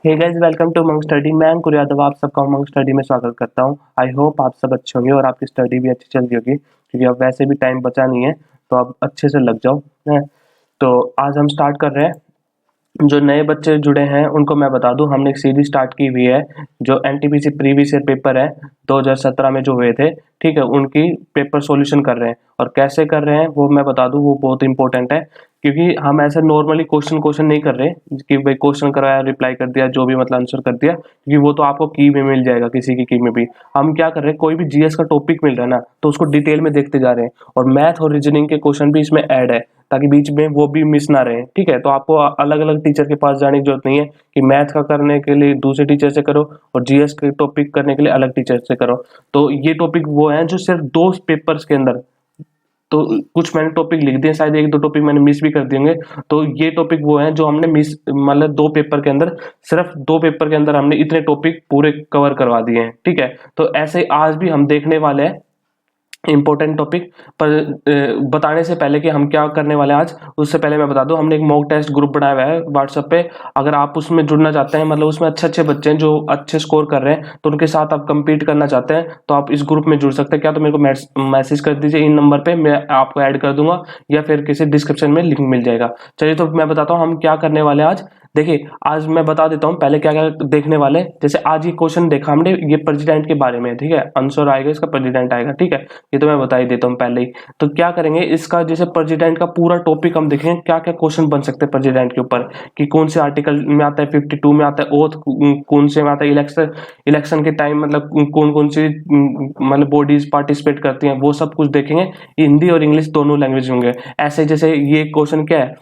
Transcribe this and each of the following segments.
Hey guys, welcome to Monk Study. मैं अंकुर यादव आप सबका मंक स्टडी में स्वागत करता हूं। आई होप आप सब अच्छे होंगे और आपकी स्टडी भी अच्छी चल रही होगी, क्योंकि अब वैसे भी टाइम बचा नहीं है, तो आप अच्छे से लग जाओ। हैं? तो आज हम स्टार्ट कर रहे हैं। जो नए बच्चे जुड़े हैं उनको मैं बता दूं, हमने एक सीरीज स्टार्ट की हुई है। जो एनटीपीसी प्रीवियस ईयर पेपर है 2017 में जो हुए थे, ठीक है, उनकी पेपर सॉल्यूशन कर रहे हैं। और कैसे कर रहे हैं वो मैं बता दूं, वो बहुत इंपॉर्टेंट है, क्योंकि हम ऐसे नॉर्मली क्वेश्चन नहीं कर रहे कि भाई क्वेश्चन कराया रिप्लाई कर दिया, जो भी मतलब आंसर कर दिया, क्योंकि वो तो आपको की में मिल जाएगा, किसी की में भी। हम क्या कर रहे हैं, कोई भी जीएस का टॉपिक मिल रहा है ना, तो उसको डिटेल में देखते जा रहे हैं, और मैथ और रीजनिंग के क्वेश्चन भी इसमें ऐड है, ताकि बीच में वो भी मिस ना रहे। ठीक है, तो आपको अलग अलग टीचर के पास जाने की जरूरत नहीं है कि मैथ का करने के लिए दूसरे टीचर से करो और जीएस के टॉपिक करने के लिए अलग टीचर से करो। तो ये टॉपिक वो हैं जो सिर्फ दो पेपर्स के अंदर, तो कुछ मैंने टॉपिक लिख दिए, शायद एक दो टॉपिक मैंने मिस भी कर दिए होंगे। तो ये टॉपिक वो हैं जो हमने मिस, मतलब दो पेपर के अंदर, सिर्फ दो पेपर के अंदर हमने इतने टॉपिक पूरे कवर करवा दिए हैं। ठीक है, तो ऐसे आज भी हम देखने वाले हैं इंपॉर्टेंट टॉपिक। पर बताने से पहले कि हम क्या करने वाले हैं आज, उससे पहले मैं बता दूं, हमने एक मॉक टेस्ट ग्रुप बनाया हुआ है व्हाट्सएप पे। अगर आप उसमें जुड़ना चाहते हैं, मतलब उसमें अच्छे अच्छे बच्चे हैं जो अच्छे स्कोर कर रहे हैं, तो उनके साथ आप compete करना चाहते हैं, तो आप इस ग्रुप में जुड़ सकते हैं। क्या तो मेरे को मैसेज कर दीजिए इन नंबर पे, मैं आपको ऐड कर दूंगा, या फिर किसी डिस्क्रिप्शन में लिंक मिल जाएगा। चलिए, तो मैं बताता हूँ हम क्या करने वाले हैं आज। देखिए, आज मैं बता देता हूँ पहले क्या क्या देखने वाले हैं। जैसे आज ये क्वेश्चन देखा हमने, ये प्रेसिडेंट के बारे में, ठीक है, आंसर आएगा इसका प्रेसिडेंट आएगा। ठीक है, ये तो मैं बता ही देता हूँ पहले ही। तो क्या करेंगे, इसका जैसे प्रेसिडेंट का पूरा टॉपिक हम देखेंगे, क्या क्या क्वेश्चन बन सकते हैं प्रेसिडेंट के ऊपर, कि कौन से आर्टिकल में आता है, 52 में आता है, ओथ कौन से में आता है, इलेक्शन के टाइम मतलब कौन कौन सी मतलब बॉडीज पार्टिसिपेट करती हैं, वो सब कुछ देखेंगे। हिंदी और इंग्लिश दोनों लैंग्वेज होंगे। ऐसे जैसे ये क्वेश्चन क्या है,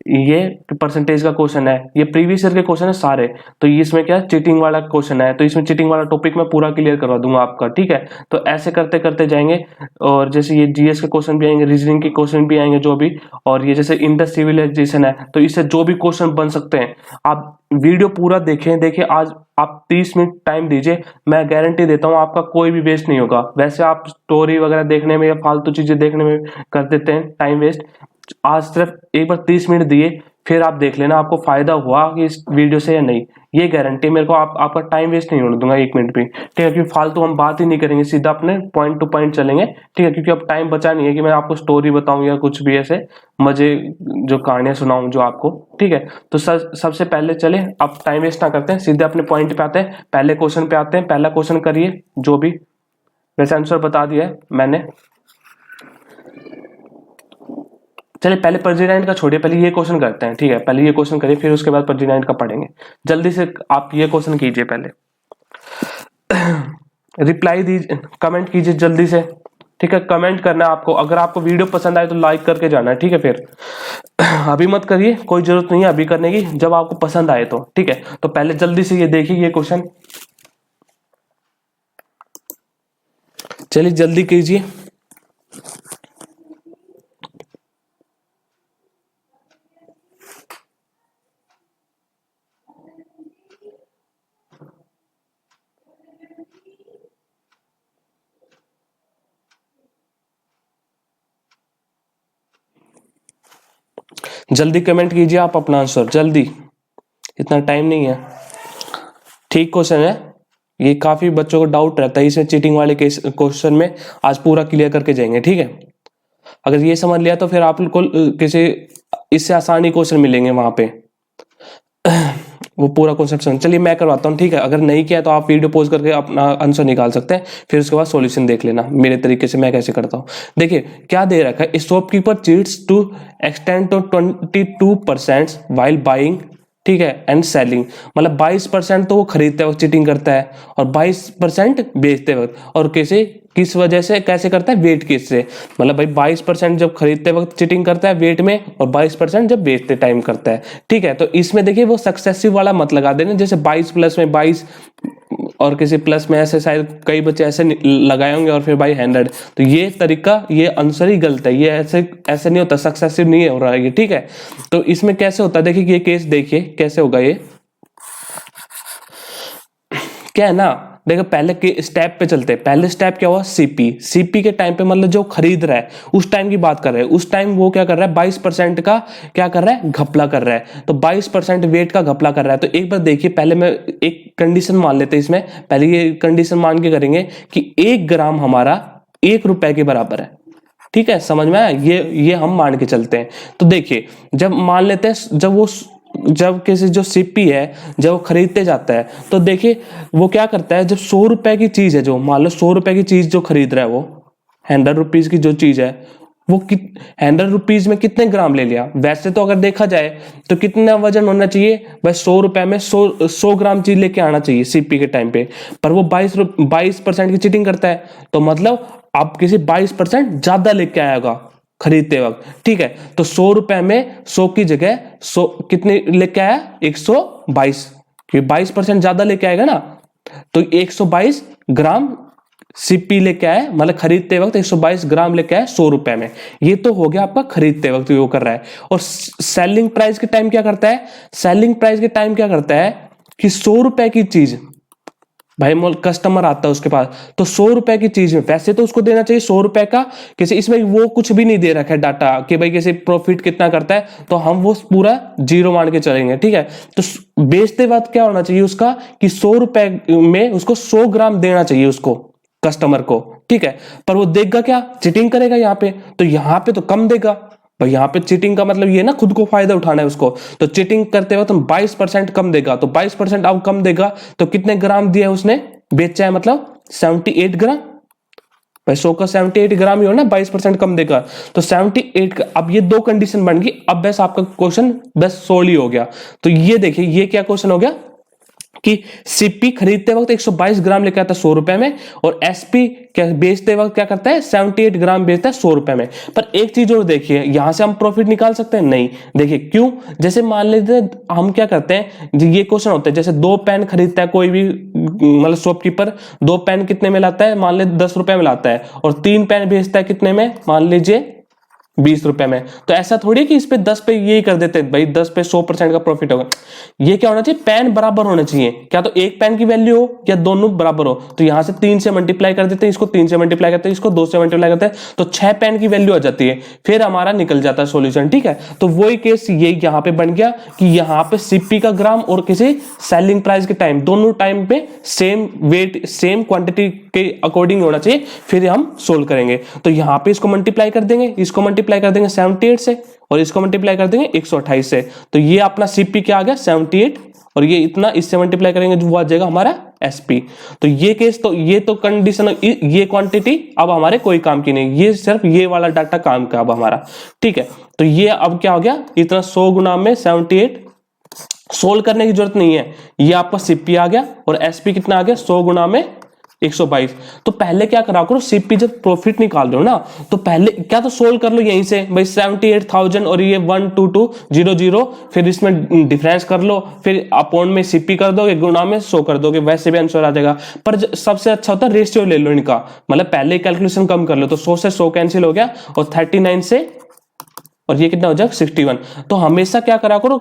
ये परसेंटेज का क्वेश्चन है, ये प्रीवियस ईयर के क्वेश्चन है सारे। तो ये इसमें क्या चीटिंग वाला क्वेश्चन है, तो इसमें चीटिंग वाला टॉपिक मैं पूरा क्लियर करवा दूंगा आपका। ठीक है, तो ऐसे करते करते जाएंगे। और जैसे ये जीएस के क्वेश्चन भी आएंगे, रीजनिंग के क्वेश्चन भी आएंगे जो भी। और ये जैसे इंडस सिविलाइजेशन है, तो इससे जो भी क्वेश्चन बन सकते हैं, आप वीडियो पूरा देखें। देखिए, आज आप 30 मिनट टाइम दीजिए, मैं गारंटी देता हूँ आपका कोई भी वेस्ट नहीं होगा। वैसे आप स्टोरी वगैरह देखने में या फालतू चीजें देखने में कर देते हैं टाइम वेस्ट। आज सिर्फ एक बार 30 मिनट दिए, फिर आप देख लेना आपको फायदा हुआ कि इस वीडियो से या नहीं। ये गारंटी मेरे को, आपका टाइम वेस्ट नहीं होने दूंगा एक मिनट भी। ठीक है, क्योंकि फालतू हम बात ही नहीं करेंगे, सीधा अपने पॉइंट टू पॉइंट चलेंगे। ठीक है, क्योंकि अब टाइम बचा नहीं है कि मैं आपको स्टोरी बताऊं या कुछ भी ऐसे मजे जो कहानियां सुनाऊं जो आपको। ठीक है, तो सबसे पहले चले, अब टाइम वेस्ट ना करते हैं, सीधे अपने पॉइंट पे आते हैं, पहले क्वेश्चन पे आते हैं। पहला क्वेश्चन करिए जो भी, वैसे आंसर बता दिया है मैंने। चलिए, पहले प्रेसिडेंट का छोड़िए, पहले ये क्वेश्चन करते हैं। ठीक है, पहले ये क्वेश्चन करिए, फिर उसके बाद प्रेसिडेंट का पढ़ेंगे। जल्दी से आप ये क्वेश्चन कीजिए पहले। रिप्लाई दीजिए, कमेंट कीजिए जल्दी से। ठीक है, कमेंट करना है आपको। अगर आपको वीडियो पसंद आए तो लाइक करके जाना है। ठीक है, फिर अभी मत करिए, कोई जरूरत नहीं है अभी करने की, जब आपको पसंद आए तो। ठीक है, तो पहले जल्दी से ये देखिए ये क्वेश्चन। चलिए जल्दी कीजिए। जल्दी कमेंट कीजिए आप अपना आंसर, जल्दी, इतना टाइम नहीं है। ठीक क्वेश्चन है, ये काफी बच्चों को डाउट रहता है इसमें, चीटिंग वाले क्वेश्चन में आज पूरा क्लियर करके जाएंगे। ठीक है, अगर ये समझ लिया तो फिर आपको किसी इससे आसानी क्वेश्चन मिलेंगे वहां पे, वो पूरा कॉन्सेप्ट। चलिए मैं करवाता हूँ। ठीक है, अगर नहीं किया तो आप वीडियो पॉज करके अपना आंसर निकाल सकते हैं, फिर उसके बाद सॉल्यूशन देख लेना मेरे तरीके से मैं कैसे करता हूँ। देखिए क्या दे रखा है, shopkeeper cheats to extend to 22% while buying, ठीक है, एंड सेलिंग। मतलब 22% तो वो खरीदते वक्त चीटिंग करता है, और 22% बेचते वक्त। और कैसे, किस वजह से, कैसे करता है, वेट केस से। मतलब भाई 22% जब खरीदते वक्त चीटिंग करता है वेट में, और 22% जब बेचते टाइम करता है। ठीक है, तो इसमें देखिए वो सक्सेसिव वाला मत लगा देना, जैसे 22 प्लस में 22 और किसी प्लस में, ऐसे शायद कई बच्चे ऐसे लगाए होंगे, और फिर भाई 100। तो ये तरीका, ये आंसर ही गलत है, ये ऐसे ऐसे नहीं होता, सक्सेसिव नहीं हो रहा है ये। ठीक है, तो इसमें कैसे होता है, देखिए ये केस देखिए कैसे होगा। ये क्या है ना, देखो पहले के स्टेप पे चलते हैं। पहले स्टेप क्या हुआ, सीपी। सीपी के टाइम पे मतलब जो खरीद रहा है उस टाइम की बात कर रहे हैं। उस टाइम वो क्या कर रहा है, 22% का क्या कर रहा है, घपला कर रहा है। तो 22% वेट का घपला कर रहा है। तो एक बार देखिए, पहले मैं एक कंडीशन मान लेते हैं इसमें। पहले ये कंडीशन मान के करेंगे कि 1 ग्राम हमारा 1 रुपए के बराबर है। ठीक है, समझ में आया? ये हम मान के चलते हैं। तो देखिए, जब मान लेते हैं, जब किसी जो सीपी है जब वो खरीदते जाता है, तो देखिए वो क्या करता है, जब 100 रुपए की चीज है, जो मान लो 100 रुपए की चीज जो खरीद रहा है, वो 100 रुपीज की जो चीज है, वो 100 रुपीज में कितने ग्राम ले लिया। वैसे तो अगर देखा जाए तो कितना वजन होना चाहिए भाई, 100 रुपए में 100 ग्राम चीज लेके आना चाहिए सीपी के टाइम पे। पर वो 22% की चीटिंग करता है। तो मतलब आप किसी 22% ज्यादा लेके आएगा खरीदते वक्त। ठीक है, तो 100 रुपए में 100 की जगह 100 कितने लेके आया, 122, क्योंकि 22% ज्यादा लेके आएगा ना। तो 122 ग्राम सीपी लेके आए, मतलब खरीदते वक्त 122 ग्राम लेके आए 100 रुपए में। ये तो हो गया आपका खरीदते वक्त वो कर रहा है। और सेलिंग प्राइस के टाइम क्या करता है, सेलिंग प्राइस के टाइम क्या करता है कि 100 रुपए की चीज, भाई मोल कस्टमर आता है उसके पास, तो 100 रुपए की चीज में वैसे तो उसको देना चाहिए 100 रुपए का, किसी इसमें वो कुछ भी नहीं दे रखा है डाटा कि भाई किसी प्रॉफिट कितना करता है, तो हम वो पूरा जीरो मान के चलेंगे। ठीक है, तो बेचते वक्त क्या होना चाहिए उसका कि 100 रुपए में उसको 100 ग्राम देना चाहिए उसको, कस्टमर को। ठीक है, पर वो देगा क्या, चीटिंग करेगा यहाँ पे। तो यहाँ पे तो कम देगा भाई, यहाँ पे चीटिंग का मतलब ये ना खुद को फायदा उठाना है उसको। तो चीटिंग करते वक्त 22% कम देगा। तो 22% अब कम देगा तो कितने ग्राम दिया उसने, बेचा है मतलब 78 ग्राम भाई। 100 का 78 ग्राम ही हो ना, 22% कम देगा तो 78 का। अब ये दो कंडीशन बन गई। अब बस आपका क्वेश्चन बस सोल्व ही हो गया। तो ये देखिए, ये क्या क्वेश्चन हो गया कि सीपी खरीदते वक्त 122 ग्राम लेकर आता है 100 रुपए में, और एसपी क्या बेचते वक्त क्या करता है, 78 ग्राम बेचता है 100 रुपए में। पर एक चीज और देखिए, यहां से हम प्रॉफिट निकाल सकते हैं नहीं। देखिए क्यों, जैसे मान लेते हम क्या करते हैं, ये क्वेश्चन होता है जैसे 2 पेन खरीदता है कोई भी, मतलब शॉपकीपर 2 पेन कितने में लाता है, मान ले 10 रुपए में लाता है, और 3 पेन बेचता है कितने में, मान लीजिए 20 रुपए में। तो ऐसा थोड़ी कि इस पे 10 पे यही कर देते भाई, 10 पे 100% का प्रॉफिट होगा। ये क्या होना चाहिए, पेन बराबर होना चाहिए। क्या तो एक पेन की वैल्यू हो या दोनों बराबर हो। तो यहां से 3 से मल्टीप्लाई कर देते हैं, इसको 3 से मल्टीप्लाई करते हैं, इसको 2 से मल्टीप्लाई करते हैं, तो 6 पेन की वैल्यू आ जाती है। फिर हमारा निकल जाता है सॉल्यूशन। ठीक है, तो वही केस ये यहां पे बन गया कि यहां पे सीपी का ग्राम और किसी सेलिंग प्राइस के टाइम, दोनों टाइम पे सेम वेट सेम क्वांटिटी के अकॉर्डिंग होना चाहिए, फिर हम सोल्व करेंगे। तो यहां पे इसको मल्टीप्लाई कर देंगे, इसको मल्टीप्लाई कर देंगे 78 से, और इसको मल्टीप्लाई कर देंगे 128 से। तो ये अपना सीपी क्या आ गया 78, और ये इतना इससे मल्टीप्लाई करेंगे जो वो आ जाएगा हमारा एसपी। तो ये केस, तो ये तो कंडीशन, ये क्वांटिटी अब हमारे कोई काम की नहीं, ये सिर्फ ये वाला डाटा काम का अब हमारा। ठीक है, तो ये अब क्या हो गया, इतना 100 गुना में 78, सोल्व करने की जरूरत नहीं है, ये आपका सीपी आ गया, और एसपी कितना आ गया 100 गुना में 122। तो पहले क्या करा करो, सीपी जब प्रॉफिट निकाल रहे हो ना, तो पहले क्या तो सोल्व कर लो यहीं से भाई, 78,000 और ये 12200, फिर इसमें डिफरेंस कर लो, फिर अपॉन में सीपी कर दोगे, गुणा में 100 कर दोगे, वैसे भी आंसर आ जाएगा। पर सबसे अच्छा होता है रेशियो ले लो इनका, मतलब पहले कैलकुलेशन कम कर लो। तो 100 से 100 कैंसिल हो गया, और 39 से, और ये कितना हो जाएगा 61। तो हमेशा क्या करा करो,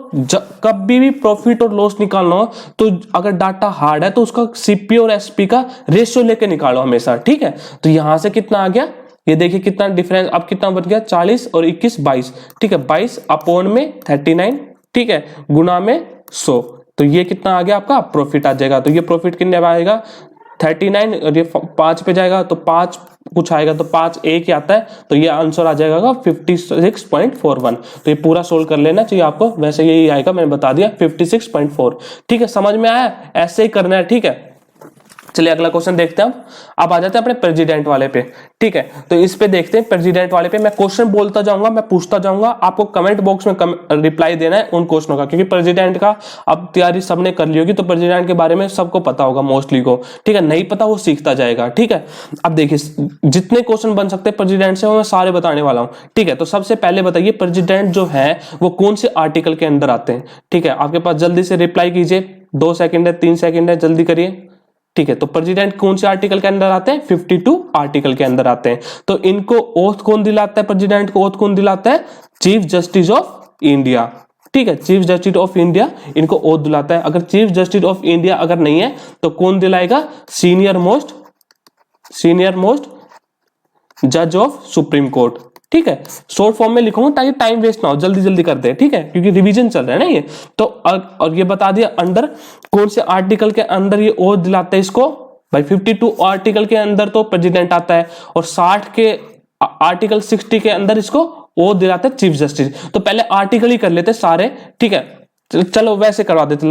कभी भी प्रॉफिट और लॉस निकालना हो तो अगर डाटा हार्ड है तो उसका सीपी और एसपी का रेशियो लेके निकालो हमेशा। ठीक है, तो यहां से कितना आ गया, ये देखिए कितना डिफरेंस, अब कितना बच गया 40 और 21 22। ठीक है, 22 अपॉन में 39, ठीक है, गुना में 100, तो ये कितना आ गया आपका प्रॉफिट आ जाएगा। तो ये प्रॉफिट कितने में आएगा 39, और ये 5 पे जाएगा तो 5 कुछ आएगा, तो 5 एक ही आता है, तो ये आंसर आ जाएगा 56.41। तो ये पूरा सोल्व कर लेना चाहिए आपको, वैसे यही आएगा, मैंने बता दिया 56.4। ठीक है, समझ में आया, ऐसे ही करना है। ठीक है, चलिए अगला क्वेश्चन देखते हैं। अब आ जाते हैं अपने प्रेसिडेंट वाले पे। ठीक है, तो इस पे देखते हैं प्रेसिडेंट वाले पे। मैं क्वेश्चन बोलता जाऊंगा, मैं पूछता जाऊंगा, आपको कमेंट बॉक्स में रिप्लाई देना है उन क्वेश्चनों का, क्योंकि प्रेसिडेंट का अब तैयारी सबने कर ली होगी, तो प्रेसिडेंट के बारे में सबको पता होगा मोस्टली को। ठीक है, नहीं पता वो सीखता जाएगा। ठीक है, अब देखिए जितने क्वेश्चन बन सकते हैं प्रेसिडेंट से वो मैं सारे बताने वाला हूँ। ठीक है, तो सबसे पहले बताइए प्रेसिडेंट जो है वो कौन से आर्टिकल के अंदर आते हैं। ठीक है, आपके पास जल्दी से रिप्लाई कीजिए, 2 सेकंड है, 3 सेकंड है, जल्दी करिए। ठीक है, तो प्रेसिडेंट कौन से आर्टिकल के अंदर आते हैं, 52 आर्टिकल के अंदर आते हैं। तो इनको ओथ कौन दिलाता है, प्रेसिडेंट को ओथ कौन दिलाता है, चीफ जस्टिस ऑफ इंडिया। ठीक है, चीफ जस्टिस ऑफ इंडिया इनको ओथ दिलाता है। अगर चीफ जस्टिस ऑफ इंडिया अगर नहीं है तो कौन दिलाएगा? सीनियर मोस्ट जज ऑफ सुप्रीम कोर्ट। ठीक है, शॉर्ट फॉर्म में लिखूंगा ताकि टाइम वेस्ट ना हो, जल्दी जल्दी करते हैं। ठीक है, क्योंकि रिवीजन चल रहा है ना ये तो। और ये बता दिया अंडर कौन से आर्टिकल के अंदर ये ओथ दिलाते हैं इसको भाई। 52 आर्टिकल के अंदर तो प्रेसिडेंट आता है और 60 के आर्टिकल 60 के अंदर इसको ओथ दिलाता है चीफ जस्टिस। तो पहले आर्टिकल ही कर लेते सारे। ठीक है, चलो वैसे करवा देते,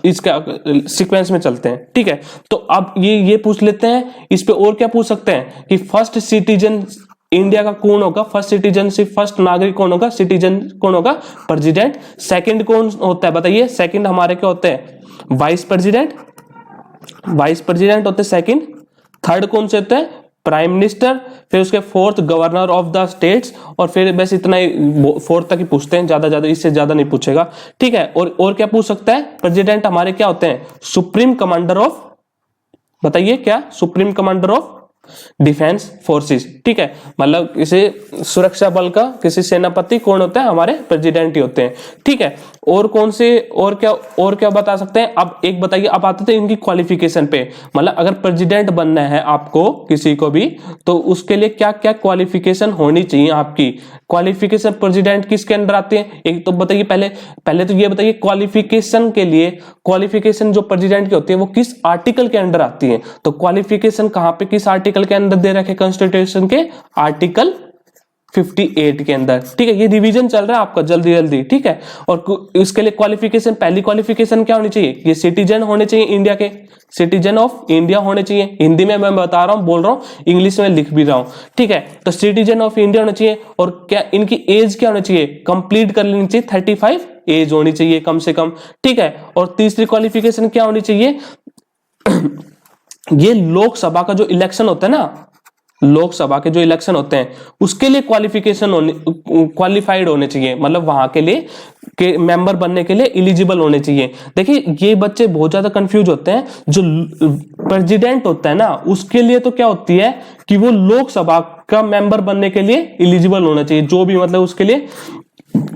इसका सीक्वेंस में चलते हैं। ठीक है, तो अब ये पूछ लेते हैं इस पे और क्या पूछ सकते हैं कि फर्स्ट सिटीजन इंडिया का कौन होगा? फर्स्ट सिटीजनशिप, फर्स्ट नागरिक कौन होगा? सिटीजन कौन होगा? प्रेसिडेंट। सेकंड कौन होता है बताइए? सेकंड हमारे क्या होते हैं? वाइस प्रेसिडेंट होते हैं सेकंड। थर्ड कौन से होते हैं? Prime minister. फिर उसके fourth governor of the states. और फिर बस इतना ही, फोर्थ तक ही पूछते हैं, ज्यादा इससे ज्यादा नहीं पूछेगा। ठीक है, और क्या पूछ सकता है? प्रेसिडेंट हमारे क्या होते हैं? सुप्रीम कमांडर ऑफ, बताइए क्या? Supreme commander of defence forces. ठीक है, मतलब किसी सुरक्षा बल का किसी सेनापति कौन होता है? हमारे प्रेसिडेंट ही होते हैं। ठीक है, और कौन से और क्या बता सकते हैं? अब एक बताइए, अब आते थे इनकी क्वालिफिकेशन पे। मतलब अगर प्रेसिडेंट बनना है आपको किसी को भी तो उसके लिए क्या क्या क्वालिफिकेशन होनी चाहिए आपकी? क्वालिफिकेशन प्रेसिडेंट किसके अंदर आते हैं? एक तो बताइए, पहले तो ये बताइए क्वालिफिकेशन के लिए, क्वालिफिकेशन जो प्रेसिडेंट की होती है वो किस आर्टिकल के अंदर आती है? तो क्वालिफिकेशन कहां पे, किस आर्टिकल के अंदर दे रखे? कॉन्स्टिट्यूशन के आर्टिकल 58 के अंदर। ठीक है, ये रिवीजन चल रहा है आपका जल्दी जल्दी। ठीक है, और इसके लिए क्वालिफिकेशन, पहली क्वालिफिकेशन क्या होनी चाहिए? ये सिटीजन होने चाहिए इंडिया के, सिटीजन ऑफ इंडिया होने चाहिए। हिंदी में मैं बता रहा हूं, बोल रहा हूं, इंग्लिश में लिख भी रहा हूं। ठीक है, तो सिटीजन ऑफ इंडिया होना चाहिए। और क्या इनकी एज क्या होनी चाहिए? कंप्लीट कर लेनी चाहिए 35 एज होनी चाहिए कम से कम। ठीक है, और तीसरी क्वालिफिकेशन क्या होनी चाहिए? ये लोकसभा का जो इलेक्शन होता है ना, लोकसभा के जो इलेक्शन होते हैं उसके लिए क्वालिफाइड होने चाहिए। मतलब वहां के लिए के मेंबर बनने के लिए एलिजिबल होने चाहिए। देखिए ये बच्चे बहुत ज्यादा कंफ्यूज होते हैं। जो प्रेसिडेंट होता है ना उसके लिए तो क्या होती है कि वो लोकसभा का मेंबर बनने के लिए एलिजिबल होना चाहिए। जो भी मतलब उसके लिए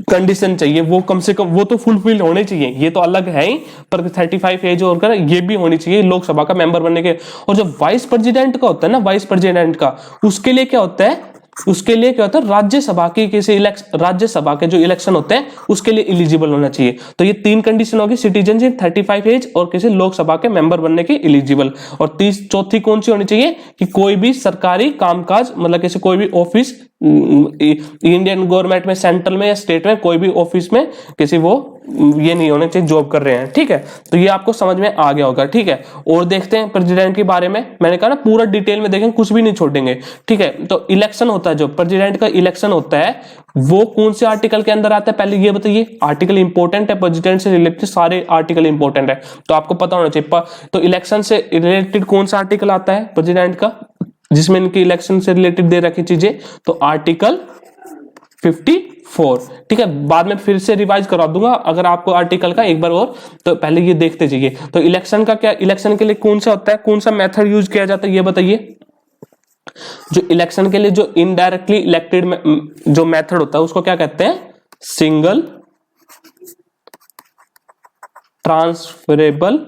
कंडीशन चाहिए वो कम से कम वो तो फुलफिल होने चाहिए, ये तो अलग है ही, पर 35 एज होकर ये भी होनी चाहिए लोकसभा का मेंबर बनने के। और जो वाइस प्रेसिडेंट का होता है ना, वाइस प्रेसिडेंट का, उसके लिए क्या होता है? उसके लिए क्या होता है? राज्यसभा की किसी राज्यसभा के जो इलेक्शन होते हैं उसके लिए एलिजिबल होना चाहिए। तो ये तीन कंडीशन होगी, सिटीजनशिप, 35 एज और किसी लोकसभा के मेंबर बनने के एलिजिबल। और चौथी कौन सी होनी चाहिए कि कोई भी सरकारी कामकाज, मतलब किसी कोई भी ऑफिस इंडियन गवर्नमेंट में, सेंट्रल में या स्टेट में, कोई भी ऑफिस में किसी वो ये नहीं होने चाहिए जॉब कर रहे हैं। ठीक है, तो ये आपको समझ में आ गया होगा। ठीक है, और देखते हैं प्रेसिडेंट के बारे में। मैंने कहा ना पूरा डिटेल में देखें, कुछ भी नहीं छोड़ेंगे। ठीक है, तो इलेक्शन होता है, जो प्रेसिडेंट का इलेक्शन होता है वो कौन से आर्टिकल के अंदर आता है? पहले ये बताइए। आर्टिकल इंपॉर्टेंट है, प्रेसिडेंट से रिलेटेड सारे आर्टिकल इंपॉर्टेंट है तो आपको पता होना चाहिए। तो इलेक्शन से रिलेटेड कौन सा आर्टिकल आता है प्रेसिडेंट का जिसमें इनकी इलेक्शन से रिलेटेड दे रखी चीजें? तो आर्टिकल 54। ठीक है, बाद में फिर से रिवाइज करा दूंगा अगर आपको आर्टिकल का एक बार और, तो पहले ये देखते जाइए। तो इलेक्शन का क्या, इलेक्शन के लिए कौन सा होता है, कौन सा मेथड यूज किया जाता है ये बताइए। जो इलेक्शन के लिए जो इनडायरेक्टली इलेक्टेड जो मेथड होता है उसको क्या कहते हैं? Single transferable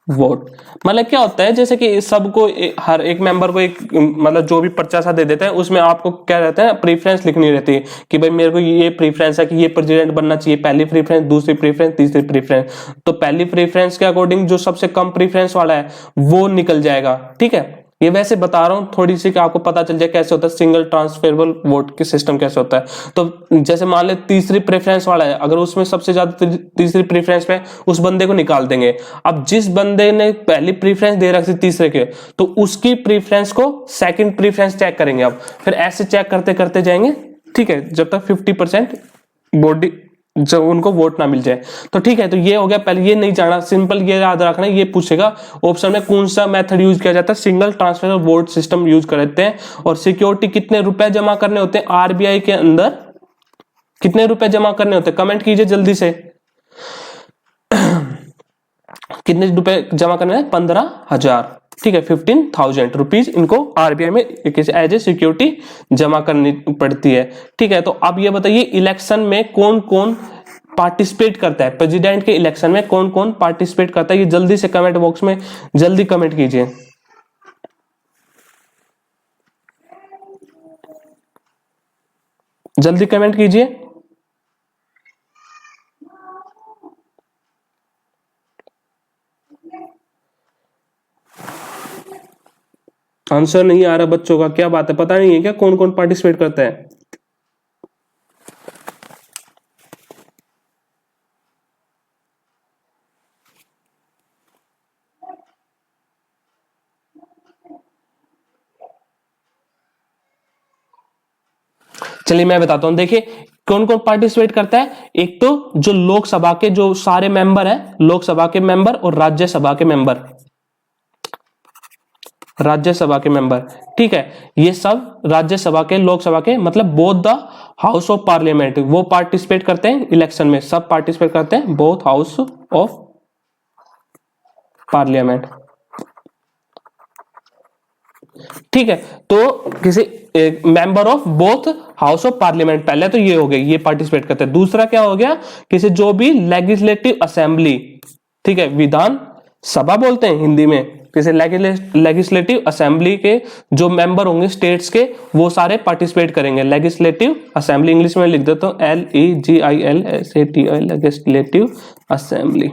vote. मतलब क्या होता है, जैसे कि सबको हर एक मेंबर को एक मतलब जो भी पर्चा सा दे देते हैं उसमें आपको क्या रहता है? प्रीफरेंस लिखनी रहती है कि भाई मेरे को ये प्रीफरेंस है कि ये प्रेसिडेंट बनना चाहिए, पहली प्रीफरेंस, दूसरी प्रीफरेंस, तीसरी प्रीफरेंस। तो पहली प्रीफरेंस के अकॉर्डिंग जो सबसे कम प्रीफरेंस वाला है वो निकल जाएगा। ठीक है, ये वैसे बता रहा हूं थोड़ी सी कि आपको पता चल जाए कैसे होता है सिंगल ट्रांसफरेबल वोट के सिस्टम कैसे होता है। तो जैसे मान ले तीसरी प्रेफरेंस वाला है, अगर उसमें सबसे ज्यादा तीसरी प्रेफरेंस में उस बंदे को निकाल देंगे। अब जिस बंदे ने पहली प्रेफरेंस दे रखी तीसरे के, तो उसकी प्रेफरेंस को सेकंड प्रेफरेंस चेक करेंगे। अब फिर ऐसे चेक करते करते जाएंगे। ठीक है, जब तक 50% बॉडी जब उनको वोट ना मिल जाए। तो ठीक है, तो ये हो गया। पहले ये नहीं जाना, सिंपल ये याद रखना, ये पूछेगा ऑप्शन में कौन सा मेथड यूज किया जाता है? Single transfer vote system use करते हैं। और सिक्योरिटी कितने रुपए जमा करने होते हैं आरबीआई के अंदर? कितने रुपए जमा करने होते हैं? कमेंट कीजिए जल्दी से। कितने रुपए जमा करने हैं? 15,000। ठीक है, 15,000 रुपीज इनको आरबीआई में एज ए सिक्योरिटी जमा करनी पड़ती है। ठीक है, तो अब ये बताइए इलेक्शन में कौन कौन पार्टिसिपेट करता है प्रेसिडेंट के इलेक्शन में, कौन कौन पार्टिसिपेट करता है, ये जल्दी से कमेंट बॉक्स में जल्दी कमेंट कीजिए। जल्दी कमेंट कीजिए। आंसर नहीं आ रहा बच्चों का, क्या बात है, पता नहीं है क्या कौन कौन पार्टिसिपेट करता है? चलिए मैं बताता हूं, देखिए कौन कौन पार्टिसिपेट करता है। एक तो जो लोकसभा के जो सारे मेंबर हैं, लोकसभा के मेंबर और राज्यसभा के मेंबर, राज्यसभा के मेंबर, ठीक है, ये सब राज्यसभा के, लोकसभा के, मतलब both the house of parliament, वो पार्टिसिपेट करते हैं इलेक्शन में, सब पार्टिसिपेट करते हैं, बोथ हाउस ऑफ पार्लियामेंट, ठीक है। तो किसी member of both house of parliament, पहले तो ये हो गया, ये पार्टिसिपेट करते हैं। दूसरा क्या हो गया, किसी जो भी लेजिस्लेटिव असेंबली, ठीक है, विधान सभा बोलते हैं हिंदी में, किसी लेजिस्लेटिव असेंबली के जो मेंबर होंगे स्टेट्स के, वो सारे पार्टिसिपेट करेंगे। लेजिस्लेटिव असेंबली इंग्लिश में लिख देता हूं, LEGISLATIVE, लेजिस्लेटिव असेंबली।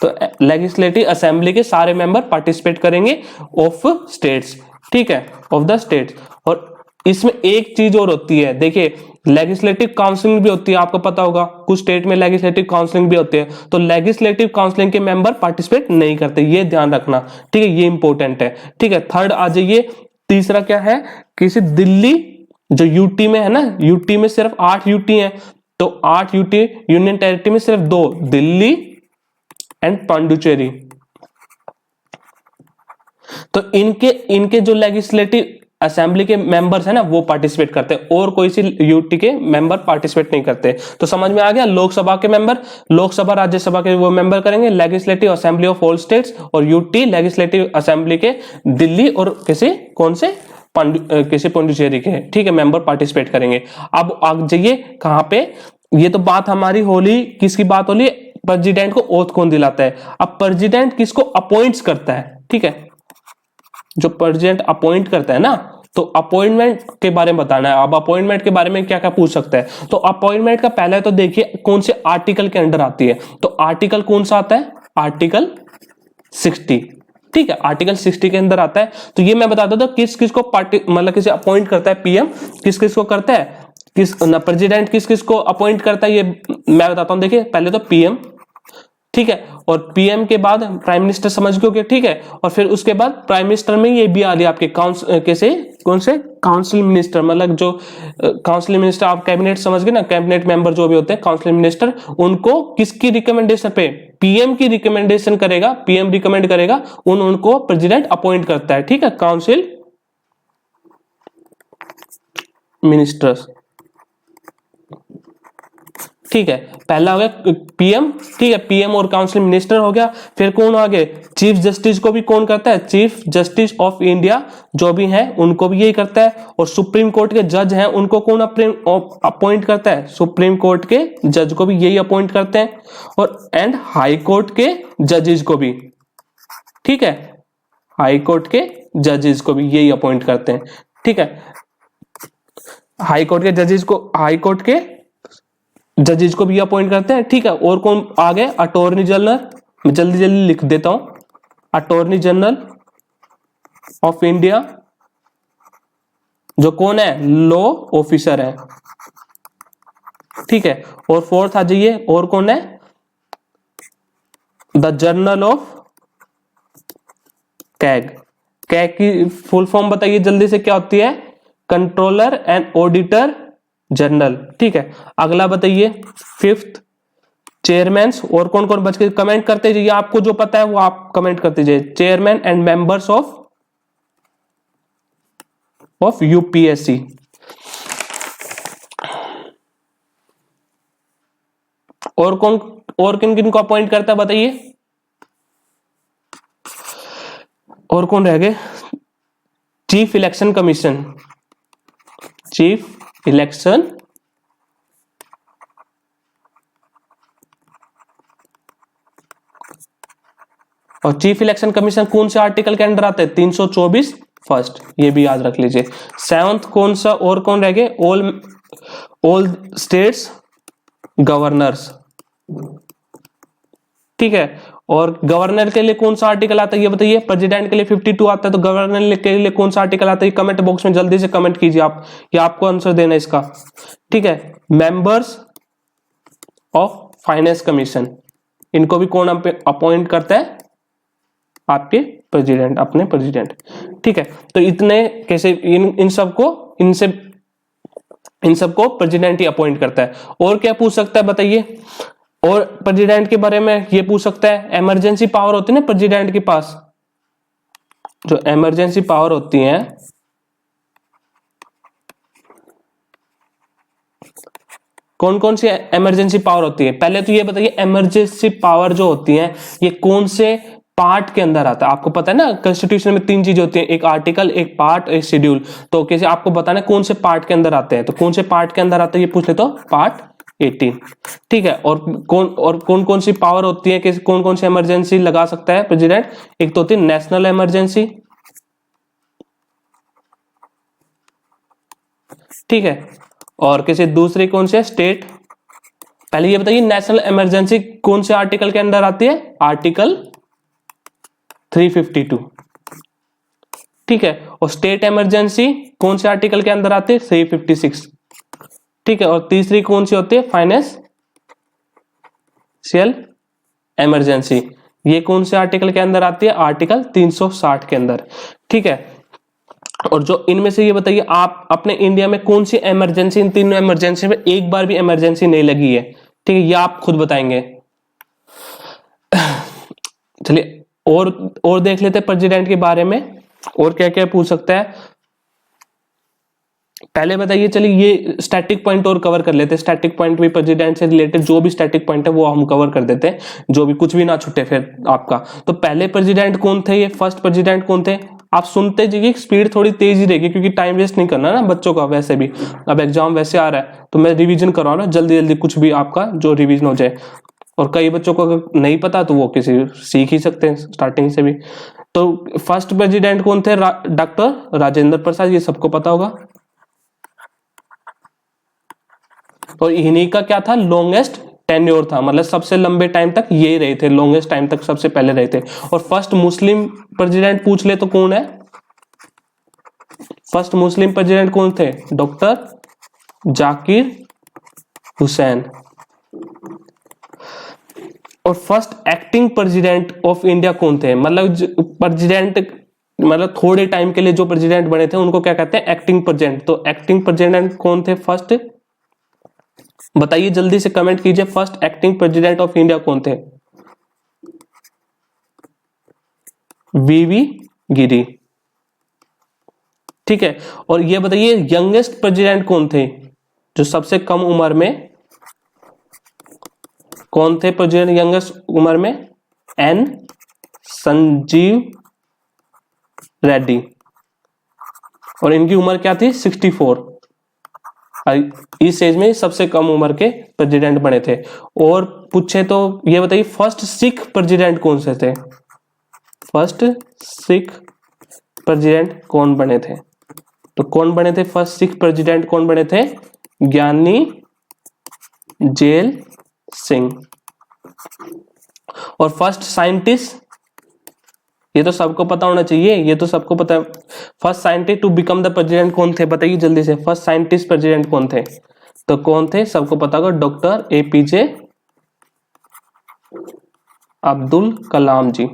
तो लेजिस्लेटिव असेंबली के सारे मेंबर पार्टिसिपेट करेंगे ऑफ स्टेट्स, ठीक है, ऑफ द स्टेट्स। और इसमें एक चीज और होती है, देखिए लेजिस्लेटिव काउंसिलिंग भी होती है, आपको पता होगा कुछ स्टेट में लेजिस्लेटिव काउंसिलिंग भी होती है, तो लेजिस्लेटिव काउंसिलिंग के मेंबर पार्टिसिपेट नहीं करते, ये ध्यान रखना, ठीक है, ये इंपॉर्टेंट है, ठीक है। थर्ड आ जाइए, तीसरा क्या है, किसी दिल्ली जो यूटी में है ना, यूटी में सिर्फ 8 यूटी है, तो 8 यूटी, यूनियन टेरिटरी में सिर्फ 2, दिल्ली एंड पांडुचेरी, तो इनके इनके जो लेजिस्लेटिव असेंबली के मेंबर्स है ना, वो पार्टिसिपेट करते हैं, और कोई सी यूटी के मेंबर पार्टिसिपेट नहीं करते। तो समझ में आ गया, लोकसभा के मेंबर, लोकसभा राज्यसभा के वो मेंबर करेंगे, legislative assembly of all states, और यूटी लेजिस्लेटिव असेंबली के दिल्ली और किसी कौन से किसी पांडुचेरी के, ठीक है, मेंबर पार्टिसिपेट करेंगे। अब आ जाइए कहां पे, ये तो बात हमारी होली, किसकी बात होली, प्रेसिडेंट को ओथ कौन दिलाता है। अब प्रेसिडेंट किसको अपॉइंट्स करता है, ठीक है, जो प्रेसिडेंट अपॉइंट करता है ना, तो अपॉइंटमेंट के बारे में बताना है। अब अपॉइंटमेंट के बारे में क्या क्या पूछ सकता है, तो अपॉइंटमेंट का पहले तो देखिए कौन से आर्टिकल के अंडर आती है, तो आर्टिकल कौन सा आता है, आर्टिकल 60, ठीक है, आर्टिकल 60 के अंदर आता है। तो ये मैं बताता था किस किस को पार्टी मतलब किसे अपॉइंट करता है पीएम, किस किस को करता है, किस ना प्रेसिडेंट किस किस को अपॉइंट करता है, ये मैं बताता हूं। देखिए पहले तो पीएम, ठीक है, और पीएम के बाद प्राइम मिनिस्टर समझ गए, ठीक है, और फिर उसके बाद प्राइम मिनिस्टर में ये भी आ रही है आपके कैसे कौन से काउंसिल मिनिस्टर, मतलब जो काउंसिल मिनिस्टर, आप कैबिनेट समझ गए ना, कैबिनेट मेंबर जो भी होते हैं काउंसिल मिनिस्टर, उनको किसकी रिकमेंडेशन पे, पीएम की रिकमेंडेशन करेगा, पीएम रिकमेंड करेगा, उनको प्रेसिडेंट अपॉइंट करता है, ठीक है, काउंसिल मिनिस्टर्स, ठीक है, पहला हो गया पीएम, ठीक है, पीएम और काउंसिल मिनिस्टर हो गया। फिर कौन आगे, चीफ जस्टिस को भी कौन करता है, चीफ जस्टिस ऑफ इंडिया जो भी है उनको भी यही करता है। और सुप्रीम कोर्ट के जज हैं उनको कौन अपॉइंट करता है, सुप्रीम कोर्ट के जज को भी यही अपॉइंट करते हैं। और एंड हाई कोर्ट के जजेस को भी, ठीक है, हाई कोर्ट के जजेस को भी यही अपॉइंट करते हैं, ठीक है, हाई कोर्ट के जजेस को, हाई कोर्ट के जजेस को भी अपॉइंट करते हैं, ठीक है। और कौन आ गए, अटॉर्नी जनरल, मैं जल्दी जल्दी लिख देता हूं, अटॉर्नी जनरल ऑफ इंडिया जो कौन है, लॉ ऑफिसर है, ठीक है। और फोर्थ आ जाइए, और कौन है, the journal of CAG, CAG की फुल फॉर्म बताइए जल्दी से क्या होती है, कंट्रोलर एंड ऑडिटर जनरल, ठीक है। अगला बताइए, फिफ्थ चेयरमैन, और कौन कौन बच के कमेंट करते जाइए, आपको जो पता है वो आप कमेंट करते जाइए, chairman and members of UPSC. और कौन, और किन किन को अपॉइंट करता है बताइए, और कौन रह गए, chief election commission, chief election और चीफ इलेक्शन कमीशन कौन से आर्टिकल के अंडर आता है? 324 फर्स्ट, ये भी याद रख लीजिए। 7th कौन सा और कौन रह गए? ऑल स्टेट्स गवर्नर्स, ठीक है। और गवर्नर के लिए कौन सा आर्टिकल आता है ये बताइए? प्रेसिडेंट के लिए 52 आता है, तो गवर्नर के लिए कौन सा आर्टिकल आता है? कमेंट बॉक्स में जल्दी से कमेंट कीजिए आप, या आपको आंसर देना है इसका, ठीक है। मेंबर्स ऑफ फाइनेंस कमीशन, इनको भी कौन अपॉइंट करता है? आपके प्रेसिडेंट, अपने प्रेसिडेंट, ठीक है। तो इतने कैसे इन सबको प्रेसिडेंट ही अपॉइंट करता है। और क्या पूछ सकता है बताइए? और प्रेसिडेंट के बारे में ये पूछ सकता है, इमरजेंसी पावर होती है ना प्रेसिडेंट के पास, जो इमरजेंसी पावर होती है, कौन कौन सी इमरजेंसी पावर होती है? पहले तो ये बताइए, इमरजेंसी पावर जो होती है ये कौन से पार्ट के अंदर आता है? आपको पता है ना, कॉन्स्टिट्यूशन में 3 चीजें होती हैं, एक आर्टिकल, एक पार्ट, एक शेड्यूल। तो कैसे आपको बताना कौन से पार्ट के अंदर आते हैं? तो कौन से पार्ट के अंदर आते हैं ये पूछ ले तो पार्ट 18, ठीक है। और कौन कौन सी पावर होती है, कौन कौन सी इमरजेंसी लगा सकता है प्रेसिडेंट? एक तो होती है नेशनल इमरजेंसी, ठीक है। और किसी दूसरी कौन सी है? स्टेट। पहले ये बताइए, नेशनल इमरजेंसी कौन से आर्टिकल के अंदर आती है? आर्टिकल 352, ठीक है। और स्टेट इमरजेंसी कौन से आर्टिकल के अंदर आती है? 356, ठीक है। और तीसरी कौन सी होती है? फाइनेंशियल इमरजेंसी, ये कौन से आर्टिकल के अंदर आती है? आर्टिकल 360 के अंदर, ठीक है। और जो इनमें से ये बताइए, आप अपने इंडिया में कौन सी इमरजेंसी, इन तीनों इमरजेंसी में एक बार भी इमरजेंसी नहीं लगी है, ठीक है, ये आप खुद बताएंगे। चलिए और देख लेते हैं प्रेसिडेंट के बारे में, और क्या क्या पूछ सकता है। पहले बताइए, चलिए ये स्टैटिक पॉइंट और कवर कर लेते हैं। स्टैटिक पॉइंट भी प्रेसिडेंट से रिलेटेड जो भी स्टैटिक पॉइंट है वो हम कवर कर देते हैं, जो भी कुछ भी ना छूटे फिर आपका। तो पहले प्रेसिडेंट कौन थे? ये फर्स्ट प्रेसिडेंट कौन थे? आप सुनते जाइए, स्पीड थोड़ी तेज ही रहेगी, क्योंकि टाइम वेस्ट नहीं करना ना बच्चों का। वैसे भी अब एग्जाम वैसे आ रहा है, तो मैं रिवीजन करवा रहा हूँ, जल्दी जल्दी कुछ भी आपका जो रिवीजन हो जाए। और कई बच्चों को अगर नहीं पता तो वो किसी सीख ही सकते हैं स्टार्टिंग से भी। तो फर्स्ट प्रेसिडेंट कौन थे? डॉक्टर राजेंद्र प्रसाद, ये सबको पता होगा। और इन्हीं का क्या था? लॉन्गेस्ट टेन्योर था, मतलब सबसे लंबे टाइम तक ये रहे थे, लॉन्गेस्ट टाइम तक सबसे पहले रहे थे। और फर्स्ट मुस्लिम प्रेसिडेंट पूछ ले तो कौन है? फर्स्ट मुस्लिम प्रेसिडेंट कौन थे? डॉक्टर जाकिर हुसैन। और first acting president of India कौन थे? मतलब प्रेसिडेंट, मतलब थोड़े टाइम के लिए जो प्रेसिडेंट बने थे उनको क्या कहते हैं? Acting president. तो एक्टिंग प्रेसिडेंट कौन थे फर्स्ट? बताइए, जल्दी से कमेंट कीजिए, first acting president of India कौन थे? वीवी गिरी, ठीक है। और ये बताइए, यंगेस्ट प्रेसिडेंट कौन थे? जो सबसे कम उम्र में कौन थे प्रेसिडेंट यंगेस्ट उम्र में? एन संजीव रेड्डी। और इनकी उम्र क्या थी? 64। इस एज में सबसे कम उम्र के प्रेसिडेंट बने थे। और पूछे तो ये बताइए, फर्स्ट सिख प्रेसिडेंट कौन से थे? फर्स्ट सिख प्रेसिडेंट कौन बने थे? तो कौन बने थे फर्स्ट सिख प्रेसिडेंट? कौन बने थे? ज्ञानी जेल सिंह। और फर्स्ट साइंटिस्ट, ये तो सबको पता होना चाहिए, ये तो सबको पता है। First scientist to become the president कौन थे? बताइए जल्दी से, फर्स्ट साइंटिस्ट प्रेसिडेंट कौन थे? तो कौन थे? सबको पता होगा, डॉक्टर एपीजे अब्दुल कलाम जी,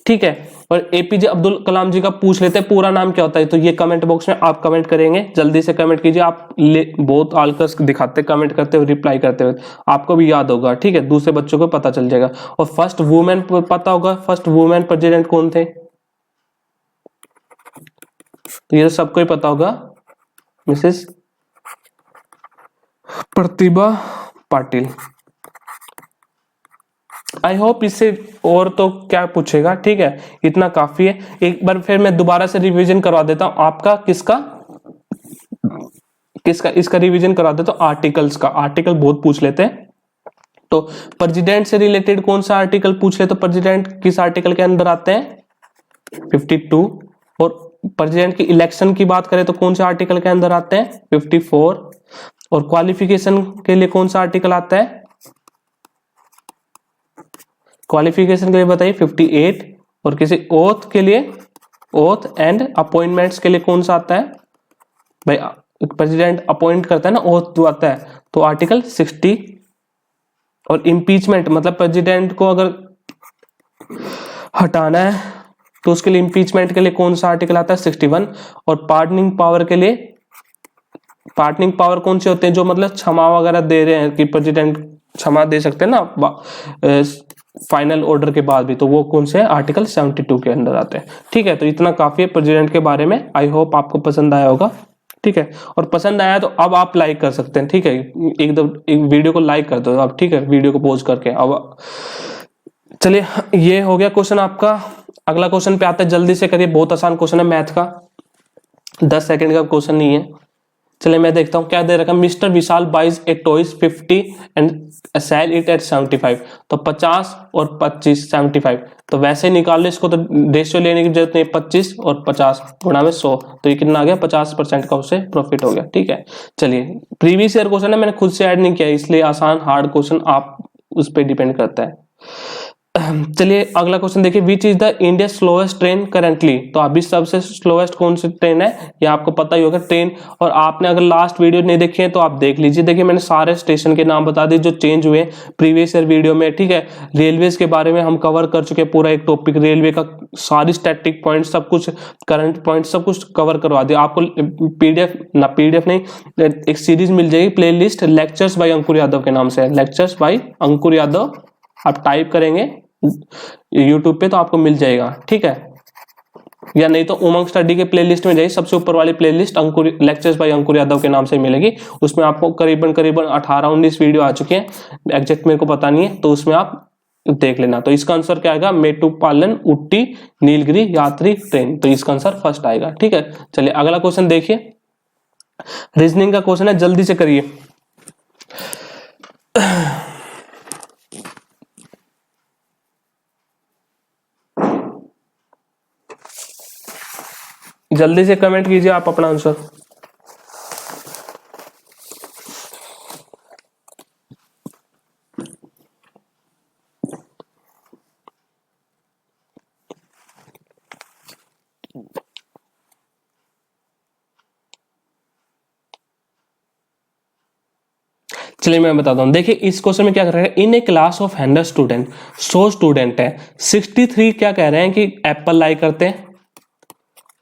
ठीक है। और एपीजे अब्दुल कलाम जी का पूछ लेते हैं पूरा नाम क्या होता है, तो ये कमेंट बॉक्स में आप कमेंट करेंगे, जल्दी से कमेंट कीजिए। आप बहुत आलकस दिखाते, कमेंट करते हुए, रिप्लाई करते हुए, आपको भी याद होगा, ठीक है, दूसरे बच्चों को पता चल जाएगा। और फर्स्ट वुमेन पता होगा, फर्स्ट वुमेन प्रेसिडेंट कौन थे? तो ये सबको ही पता होगा, Mrs Pratibha Patil. I hope इससे और तो क्या पूछेगा, ठीक है, इतना काफी है। एक बार फिर मैं दोबारा से रिवीजन करवा देता हूं आपका, किसका इसका रिवीजन करवा देता हूं, आर्टिकल्स का। आर्टिकल बहुत पूछ लेते हैं, तो प्रेसिडेंट से रिलेटेड कौन सा आर्टिकल पूछ ले तो प्रेसिडेंट किस आर्टिकल के अंदर आते हैं 52, और प्रेसिडेंट की इलेक्शन की बात करें तो कौन से आर्टिकल के अंदर आते हैं 54, और क्वालिफिकेशन के लिए कौन सा आर्टिकल आता है, क्वालिफिकेशन के लिए बताइए 58, और किसी ओथ के लिए, ओथ एंड अपॉइंटमेंट्स के लिए कौन सा आता है भाई, प्रेसिडेंट अपॉइंट करता है ना, ओथ जो आता है तो आर्टिकल 60, और इम्पीचमेंट मतलब प्रेसिडेंट को अगर हटाना है तो उसके लिए इम्पीचमेंट के लिए कौन सा आर्टिकल आता है 61, और पार्डनिंग पावर के लिए, पार्डनिंग पावर कौन से होते हैं जो मतलब क्षमा वगैरह दे रहे हैं कि प्रेसिडेंट क्षमा दे सकते हैं ना फाइनल ऑर्डर के बाद भी, तो वो कौन से आर्टिकल 72 के अंदर आते हैं। ठीक है, तो इतना काफी है प्रेसिडेंट के बारे में। आई होप आपको पसंद आया होगा। ठीक है, और पसंद आया तो अब आप लाइक कर सकते हैं। ठीक है, एक वीडियो को लाइक कर दो अब। ठीक है, वीडियो को पॉज करके। अब चलिए, ये हो गया क्वेश्चन आपका। अगला क्वेश्चन पे आते हैं, जल्दी से करिए, बहुत आसान क्वेश्चन है मैथ का, 10 सेकंड का क्वेश्चन नहीं है। चलिए मैं देखता हूँ क्या दे रखा है। Mister Vishal buys a toys 50 and sell it at 75, तो 50 और 25 75, तो वैसे निकाल लो इसको, तो रेशियो लेने की जरूरत नहीं, 25 और 50 गुणा में 100, तो ये कितना आ गया 50% का उससे प्रॉफिट हो गया। ठीक है, चलिए प्रीवियस ईयर क्वेश्चन है, मैंने खुद से ऐड नहीं किया, इसलिए आसान हार्ड क्वेश्चन आप उस पर डिपेंड करता है। चलिए अगला क्वेश्चन देखिए, which is the India slowest train currently, तो अभी सबसे स्लोएस्ट कौन सी ट्रेन है, ये आपको पता ही होगा ट्रेन। और आपने अगर लास्ट वीडियो नहीं देखी है तो आप देख लीजिए। देखिए मैंने सारे स्टेशन के नाम बता दिए जो चेंज हुए प्रीवियस ईयर वीडियो में। ठीक है, रेलवेज के बारे में हम कवर कर चुके हैं, पूरा एक टॉपिक रेलवे का, सारी स्टैटिक पॉइंट सब कुछ, करंट पॉइंट सब कुछ कवर करवा दिया आपको। पीडीएफ नहीं, एक सीरीज मिल जाएगी प्ले लिस्ट, लेक्चर्स बाय अंकुर यादव के नाम से, लेक्चर्स बाय अंकुर यादव, आप टाइप करेंगे YouTube पे तो आपको मिल जाएगा। ठीक है, या नहीं तो उमंग स्टडी के प्लेलिस्ट में जाइए, सबसे ऊपर वाली प्लेलिस्ट अंकुर लेक्चर्स बाय अंकुर यादव के नाम से मिलेगी। उसमें आपको करीबन 18-19 वीडियो आ चुके हैं, एग्जैक्ट मेरे को पता नहीं है, तो उसमें आप देख लेना। तो इसका आंसर क्या आएगा, मेट्टुपालम उट्टी नीलगिरी यात्री ट्रेन, तो इसका आंसर फर्स्ट आएगा। ठीक है, चलिए अगला क्वेश्चन देखिए, रीजनिंग का क्वेश्चन है, जल्दी से करिए। जल्दी से कमेंट कीजिए आप अपना आंसर। चलिए मैं बताता हूं, देखिए इस क्वेश्चन में क्या कर रहे हैं, इन ए क्लास ऑफ 100 स्टूडेंट, 100 स्टूडेंट है, 63 क्या कह रहे हैं कि एप्पल लाइक करते हैं,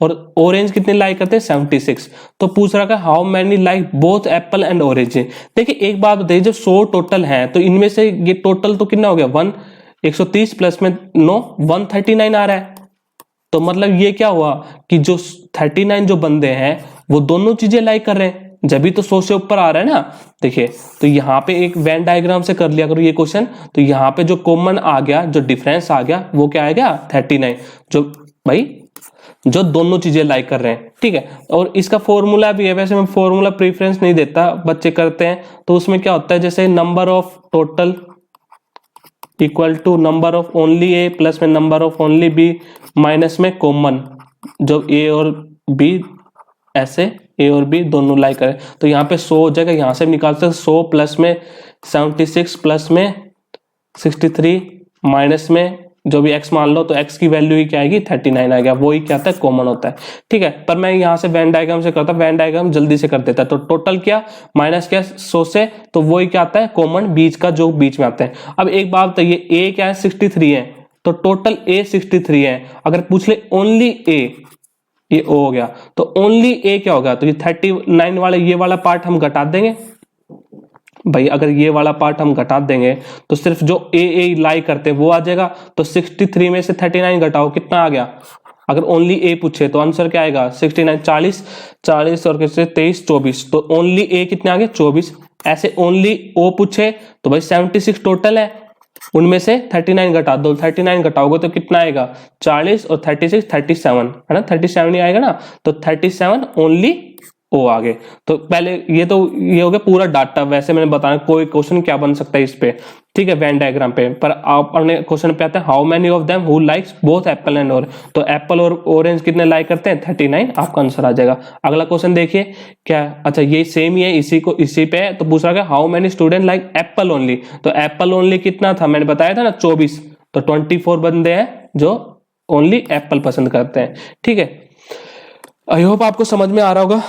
और ऑरेंज कितने लाइक करते हैं 76। तो पूछ रहा है how many like both Apple and orange. देखिए एक बात बताइए, जब 100 टोटल है तो इनमें से ये टोटल तो कितना हो गया 130 प्लस में 9 139 आ रहा है। तो मतलब ये क्या हुआ कि जो 39 जो बंदे हैं वो दोनों चीजें लाइक कर रहे हैं, जब भी तो 100 से ऊपर आ रहा है ना। देखिए तो यहाँ पे एक वेन डायग्राम से कर लिया करो ये क्वेश्चन, तो यहाँ पे जो कॉमन आ गया, जो डिफरेंस आ गया वो क्या आएगा 39, जो भाई जो दोनों चीजें लाइक कर रहे हैं। ठीक है, और इसका फॉर्मूला भी है, वैसे मैं फॉर्मूला प्रेफरेंस नहीं देता, बच्चे करते हैं, तो उसमें क्या होता है, जैसे number of total equal to number of only A plus में number of only B minus में कॉमन, जो ए और बी, ऐसे ए और बी दोनों लाइक करें, तो यहाँ पे 100 हो जाएगा, यहाँ से निकालते हैं 100 प्लस में 76 प्लस में 63 माइनस में जो भी x मान लो, तो x की वैल्यू ही क्या आएगी 39 आएगा, वो ही क्या आता है कॉमन होता है। ठीक है, पर मैं यहाँ से वेन डायग्राम से करता, वेन डायग्राम जल्दी से कर देता है। तो टोटल क्या माइनस क्या 100 से, तो वो ही क्या आता है कॉमन, बीच का जो बीच में आता है। अब एक बात बताइए, a क्या है 63 है, तो टोटल a 63 है, अगर पूछ ले ओनली a, ये o हो गया, तो ओनली a क्या होगा, तो ये 39 वाला ये वाला पार्ट हम घटा देंगे भाई। अगर ये वाला पार्ट हम घटा देंगे तो सिर्फ जो ए लाइक करते हैं वो आ जाएगा, तो 63 में से 39 घटाओ कितना आ गया, अगर ओनली ए पूछे तो आंसर क्या आएगा 69, 40 और किससे 23 24, तो ओनली ए कितने आ गए 24। ऐसे ओनली ओ पूछे तो भाई 76 टोटल है, उनमें से 39 घटा दो, 39 घटाओगे तो कितना आएगा 40 और 36 37 है ना, 37 ही आएगा ना, तो 37 ओनली ओ आगे। तो पहले ये हो गया पूरा डाटा। वैसे मैंने बताया कोई क्वेश्चन क्या बन सकता है इस पे, ठीक है, वेन डायग्राम पे। पर आप अपने क्वेश्चन पे आते हैं, how many of them who likes both Apple and orange. तो एप्पल और ऑरेंज कितने लाइक करते हैं, 39, आपका आंसर आ जाएगा। अगला क्वेश्चन देखिए क्या, अच्छा ये सेम ही है, इसी पे है। तो पूछ रहा है how many student like Apple only. तो एप्पल ओनली कितना था, मैंने बताया था ना 24, तो 24 बंदे हैं जो ओनली एप्पल पसंद करते हैं, ठीक है। आई होप आपको समझ में आ रहा होगा।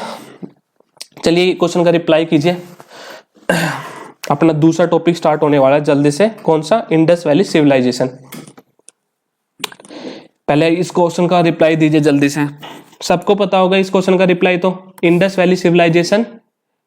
चलिए क्वेश्चन का रिप्लाई कीजिए। अपना दूसरा टॉपिक स्टार्ट होने वाला है जल्दी से, कौन सा, इंडस वैली सिविलाइजेशन। पहले इस क्वेश्चन का रिप्लाई दीजिए जल्दी से। सबको पता होगा इस क्वेश्चन का रिप्लाई तो। इंडस वैली सिविलाइजेशन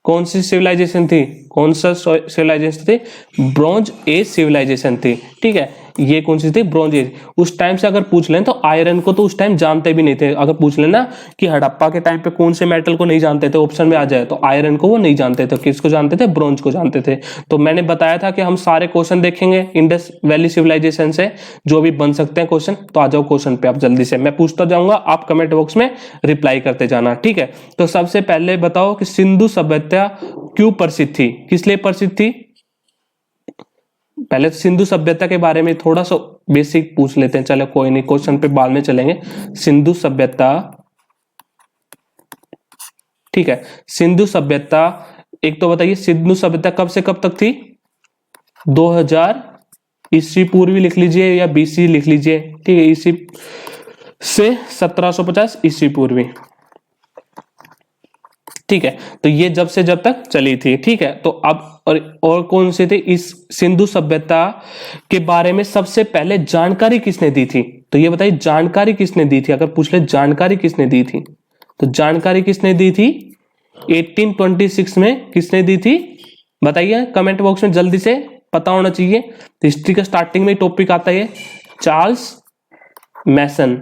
कौन सी सिविलाइजेशन थी, कौन सा सिविलाइजेशन थी, ब्रॉन्ज एज सिविलाइजेशन थी, ठीक है। ये कौन सी थी, ब्रॉन्ज एज। उस टाइम से अगर पूछ लें तो आयरन को तो उस टाइम जानते भी नहीं थे। अगर पूछ लेना कि हड़प्पा के टाइम पे कौन से मेटल को नहीं जानते थे, ऑप्शन में आ जाए, तो आयरन को वो नहीं जानते थे, किसको जानते थे, ब्रॉन्ज को जानते थे। तो मैंने बताया था कि हम सारे क्वेश्चन देखेंगे इंडस वैली सिविलाइजेशन से, जो भी बन सकते हैं क्वेश्चन। तो आ जाओ क्वेश्चन पे आप जल्दी से, मैं पूछता जाऊंगा, आप कमेंट बॉक्स में रिप्लाई करते जाना, ठीक है। तो सबसे पहले बताओ कि सिंधु सभ्यता क्यों प्रसिद्ध थी, किस लिए प्रसिद्ध थी। पहले तो सिंधु सभ्यता के बारे में थोड़ा सा बेसिक पूछ लेते हैं, चलो कोई नहीं, क्वेश्चन पे बाद में चलेंगे। सिंधु सभ्यता, ठीक है, सिंधु सभ्यता, एक तो बताइए सिंधु सभ्यता कब से कब तक थी, 2000 ईस्वी पूर्वी लिख लीजिए या बीसी लिख लीजिए, ठीक है, ईस्वी से 1750 ईस्वी पूर्वी, ठीक है। तो ये जब से जब तक चली थी, ठीक है। तो अब और कौन से थे, इस सिंधु सभ्यता के बारे में सबसे पहले जानकारी किसने दी थी। तो ये बताइए जानकारी किसने दी थी, अगर पूछ ले जानकारी किसने दी थी, तो जानकारी किसने दी थी 1826 में, किसने दी थी बताइए कमेंट बॉक्स में जल्दी से, पता होना चाहिए। हिस्ट्री का स्टार्टिंग में टॉपिक आता है चार्ल्स मैसन,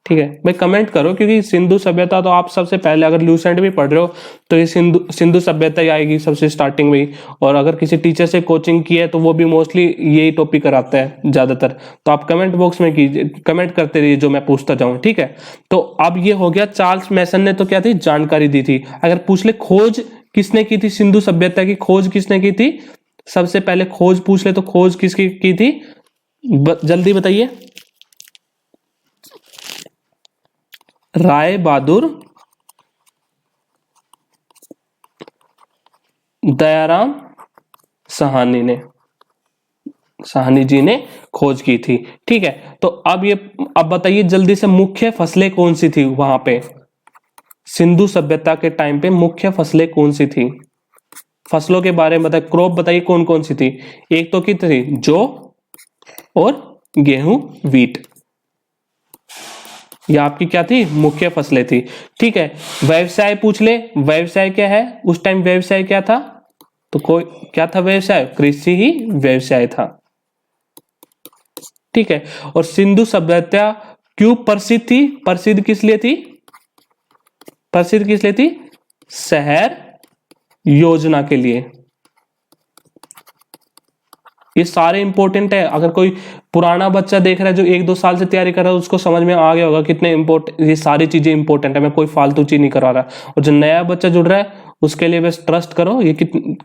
ठीक है भाई, कमेंट करो, क्योंकि सिंधु सभ्यता तो आप सबसे पहले अगर लूसेंट भी पढ़ रहे हो तो ये सिंधु सभ्यता ही आएगी सबसे स्टार्टिंग में ही। और अगर किसी टीचर से कोचिंग की है तो वो भी मोस्टली यही टॉपिक कराता है ज्यादातर। तो आप कमेंट बॉक्स में कीजिए, कमेंट करते रहिए जो मैं पूछता जाऊं, ठीक है। तो अब ये हो गया, चार्ल्स मैसन ने तो क्या थी, जानकारी दी थी। अगर पूछ ले खोज किसने की थी, सिंधु सभ्यता की खोज किसने की थी, सबसे पहले खोज पूछ ले तो खोज किसकी की थी, जल्दी बताइए। राय बहादुर दयाराम साहनी जी ने खोज की थी, ठीक है। तो अब बताइए जल्दी से, मुख्य फसलें कौन सी थी वहां पे, सिंधु सभ्यता के टाइम पे मुख्य फसलें कौन सी थी, फसलों के बारे में बताइए, क्रॉप बताइए कौन कौन सी थी। एक तो कितनी थी, जौ और गेहूं, वीट, ये आपकी क्या थी, मुख्य फसलें थी, ठीक है। व्यवसाय पूछ ले, व्यवसाय क्या है उस टाइम, व्यवसाय क्या था, तो कोई क्या था व्यवसाय, कृषि ही व्यवसाय था, ठीक है। और सिंधु सभ्यता क्यों प्रसिद्ध थी, प्रसिद्ध किस लिए थी, प्रसिद्ध किस लिए थी, शहर योजना के लिए। ये सारे इंपॉर्टेंट है, अगर कोई पुराना बच्चा देख रहा है जो 1-2 साल से तैयारी कर रहा है उसको समझ में आ गया होगा कितने इंपॉर्टेंट, ये सारी चीजें इंपॉर्टेंट है, मैं कोई फालतू चीज नहीं करवा रहा। और जो नया बच्चा जुड़ रहा है उसके लिए बस ट्रस्ट करो, ये